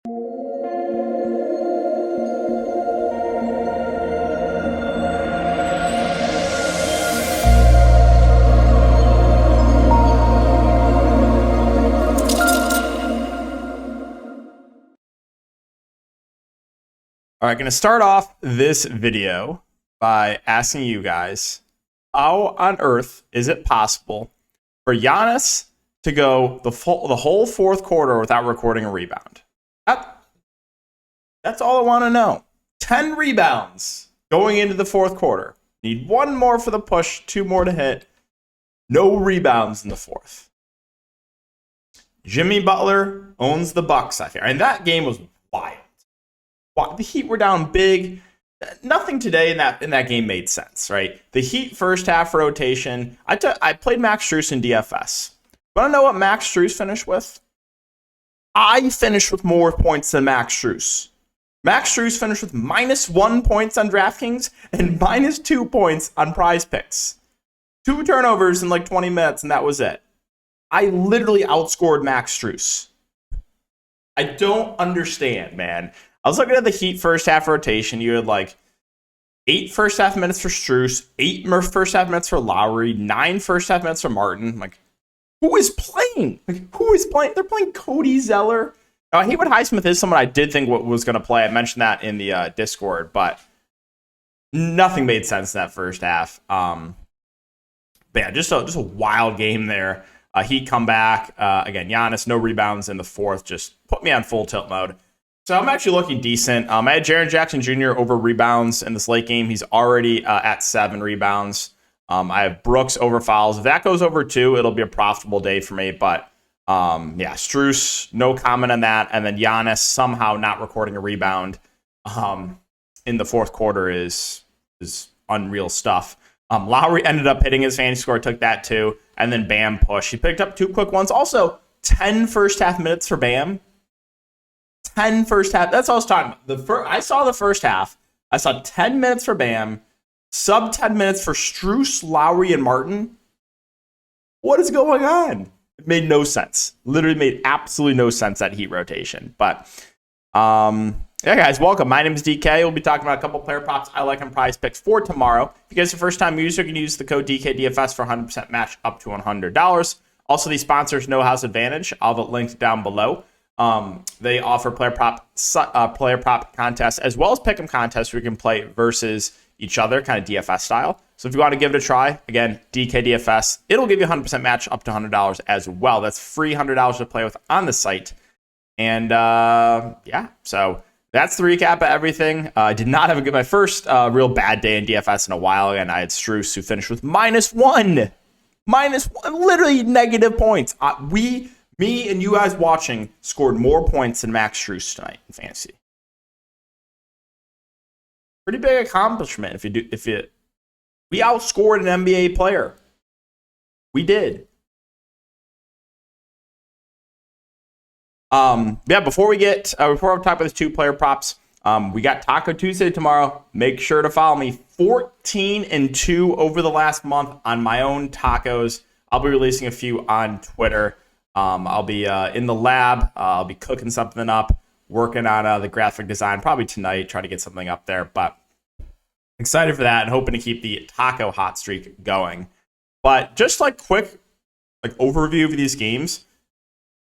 All right, going to start off this video by asking you guys, how on earth is it possible for Giannis to go the whole fourth quarter without recording a rebound? That's all I want to know. 10 rebounds going into the fourth quarter. Need one more for the push, 2 more to hit. No rebounds in the fourth. Jimmy Butler owns the Bucks, I think. And that game was wild. The Heat were down big. Nothing today in that game made sense, right? The Heat first half rotation. I played Max Strus in DFS. Want to know what Max Strus finished with? I finished with more points than Max Strus. Max Strus finished with -1 points on DraftKings and -2 points on Prize Picks. 2 turnovers in like 20 minutes, and that was it. I literally outscored Max Strus. I don't understand, man. I was looking at the Heat first half rotation. You had like 8 first half minutes for Strus, 8 first half minutes for Lowry, 9 first half minutes for Martin. I'm like, who is playing? They're playing Cody Zeller. Haywood Highsmith is someone I did think was going to play. I mentioned that in the Discord, but nothing made sense in that first half. But yeah, just a wild game there. Heat come back. Again, Giannis, no rebounds in the fourth. Just put me on full tilt mode. So I'm actually looking decent. I had Jaren Jackson Jr. over rebounds in this late game. He's already at 7 rebounds. I have Brooks over fouls. If that goes over 2, it'll be a profitable day for me. But yeah, Strus, no comment on that. And then Giannis somehow not recording a rebound in the fourth quarter is unreal stuff. Lowry ended up hitting his fantasy score, took that too. And then Bam push. He picked up 2 quick ones. Also, 10 first half minutes for Bam. 10 first half. That's all I was talking about. I saw the first half. I saw 10 minutes for Bam, sub 10 minutes for Strus, Lowry, and Martin. What is going on? It made no sense. Literally made absolutely no sense, that Heat rotation. But yeah, guys, welcome. My name is DK. We'll be talking about a couple player props I like on Prize Picks for tomorrow. If you guys are a first-time user, you can use the code DKDFS for 100% match up to $100. Also, these sponsors, No House Advantage. I'll have it linked down below. They offer player prop contests as well as pick'em contests where you can play versus each other, kind of DFS style. So if you want to give it a try, again, DKDFS, it'll give you 100% match up to $100 as well. That's free $100 to play with on the site. And yeah, so that's the recap of everything. I did not have my first real bad day in DFS in a while. And I had Strus, who finished with -1, literally negative points. Me and you guys watching scored more points than Max Strus tonight in fantasy. Pretty big accomplishment we outscored an NBA player. We did. Yeah, before we talk about the 2 player props, we got Taco Tuesday tomorrow. Make sure to follow me. 14-2 over the last month on my own tacos. I'll be releasing a few on Twitter. I'll be in the lab. I'll be cooking something up, working on the graphic design probably tonight, trying to get something up there. But excited for that and hoping to keep the taco hot streak going. But just like quick overview of these games.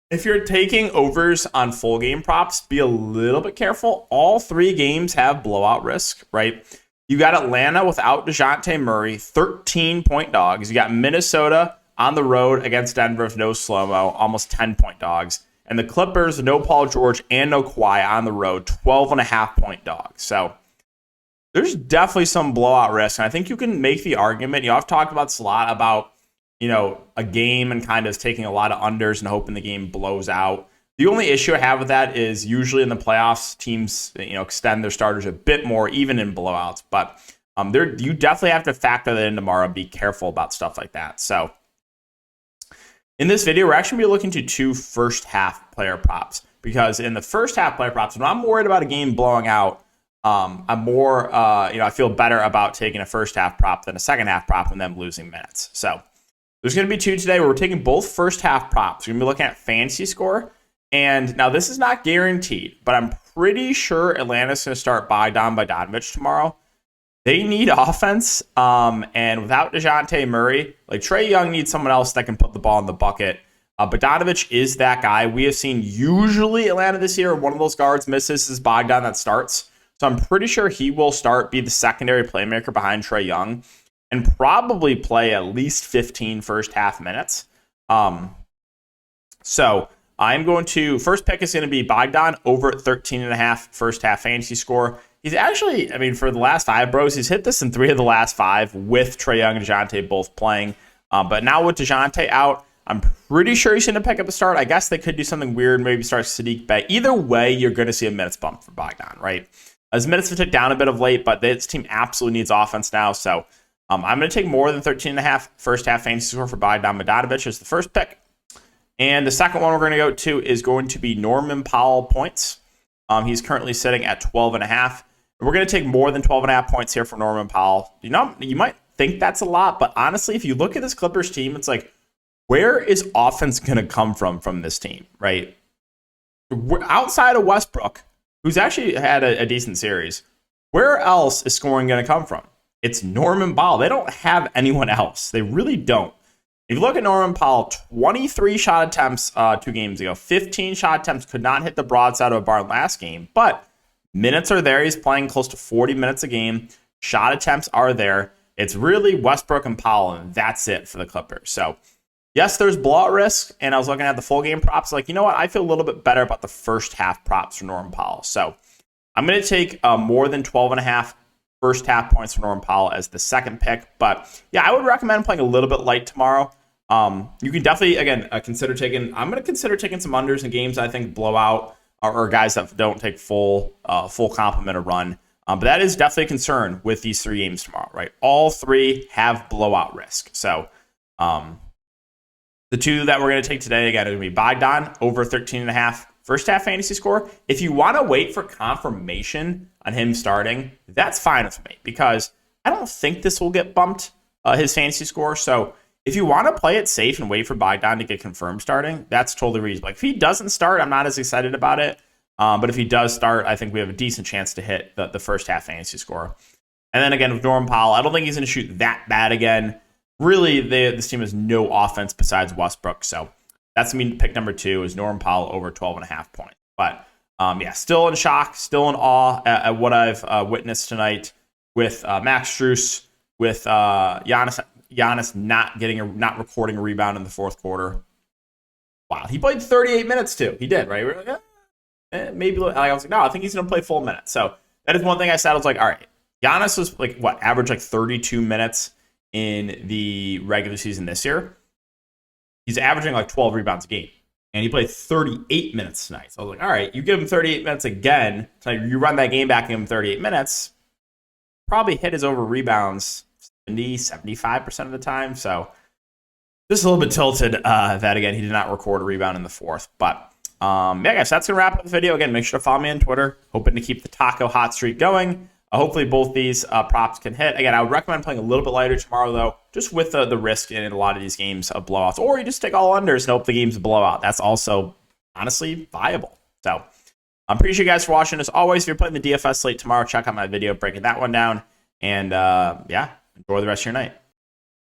If you're taking overs on full game props, be a little bit careful. All 3 games have blowout risk, right? You got Atlanta without DeJounte Murray, 13-point dogs. You got Minnesota on the road against Denver with no slow-mo, almost 10-point dogs. And the Clippers, no Paul George and no Kawhi on the road, 12.5-point dogs. So there's definitely some blowout risk. And I think you can make the argument, I've talked about this a lot about, a game and kind of taking a lot of unders and hoping the game blows out. The only issue I have with that is usually in the playoffs, teams, extend their starters a bit more, even in blowouts. But you definitely have to factor that in tomorrow and be careful about stuff like that. So in this video, we're actually going to be looking to 2 first half player props, because in the first half player props, when I'm worried about a game blowing out, I'm more, I feel better about taking a first half prop than a second half prop and them losing minutes. So there's going to be 2 today where we're taking both first half props. We're going to be looking at fantasy score And now this is not guaranteed, but I'm pretty sure Atlanta's going to start Bogdanovich tomorrow. They need offense, and without DeJounte Murray, like Trae Young needs someone else that can put the ball in the bucket. Bogdanovich is that guy. We have seen usually Atlanta this year, one of those guards misses is Bogdan that starts. So I'm pretty sure he will start, be the secondary playmaker behind Trae Young, and probably play at least 15 first half minutes. So I'm going to, first pick is going to be Bogdan over at 13.5 first half fantasy score. He's actually, I mean, for the last 5, bros, he's hit this in 3 of the last 5 with Trae Young and DeJounte both playing. But now with DeJounte out, I'm pretty sure he's going to pick up a start. I guess they could do something weird, maybe start Sadiq Bey. Either way, you're going to see a minutes bump for Bogdan, right? His minutes have ticked down a bit of late, but this team absolutely needs offense now. So I'm going to take more than 13.5 first half fantasy score for Bogdanovich as the first pick. And the second one we're going to go to is going to be Norman Powell points. He's currently sitting at 12.5. We're going to take more than 12.5 points here for Norman Powell. You know, you might think that's a lot, but honestly, if you look at this Clippers team, it's like, where is offense going to come from this team, right? Outside of Westbrook, who's actually had a decent series, where else is scoring going to come from? It's Norman Powell. They don't have anyone else. They really don't. If you look at Norman Powell, 23 shot attempts 2 games ago, 15 shot attempts, could not hit the broadside of a barn last game, but minutes are there. He's playing close to 40 minutes a game. Shot attempts are there. It's really Westbrook and Powell, and that's it for the Clippers. So, yes, there's blowout risk, and I was looking at the full game props. Like, you know what? I feel a little bit better about the first half props for Norman Powell. So, I'm going to take more than 12.5 first half points for Norman Powell as the second pick. But, yeah, I would recommend playing a little bit light tomorrow. You can definitely, again, consider taking, I'm going to consider taking some unders in games I think blowout or guys that don't take full complement of run. But that is definitely a concern with these 3 games tomorrow, right? All 3 have blowout risk. So the 2 that we're going to take today, again, are going to be Bogdan over 13.5 first half fantasy score. If you want to wait for confirmation on him starting, that's fine with me because I don't think this will get bumped, his fantasy score. So if you want to play it safe and wait for Bogdan to get confirmed starting, that's totally reasonable. Like if he doesn't start, I'm not as excited about it. But if he does start, I think we have a decent chance to hit the first half fantasy score. And then again, with Norman Powell, I don't think he's going to shoot that bad again. Really, this team has no offense besides Westbrook. So that's me pick number 2 is Norman Powell over 12.5 points. But yeah, still in shock, still in awe at what I've witnessed tonight with Max Strus, with Giannis not recording a rebound in the fourth quarter. Wow, he played 38 minutes too. He did, right? We were like, maybe. I was like, no, I think he's going to play full minutes. So that is one thing I said. I was like, all right, Giannis was like average like 32 minutes in the regular season this year. He's averaging like 12 rebounds a game, and he played 38 minutes tonight. So I was like, all right, you give him 38 minutes again. So you run that game back and give him 38 minutes. Probably hit his over rebounds 75% of the time. So just a little bit tilted that, again, he did not record a rebound in the fourth. But, yeah, guys, that's going to wrap up the video. Again, make sure to follow me on Twitter. Hoping to keep the taco hot streak going. Hopefully both these props can hit. Again, I would recommend playing a little bit lighter tomorrow, though, just with the risk in a lot of these games of blowouts. Or you just take all unders and hope the game's a blowout. That's also, honestly, viable. So I'm pretty sure you guys for watching. As always, if you're playing the DFS slate tomorrow, check out my video breaking that one down. And, yeah, enjoy the rest of your night.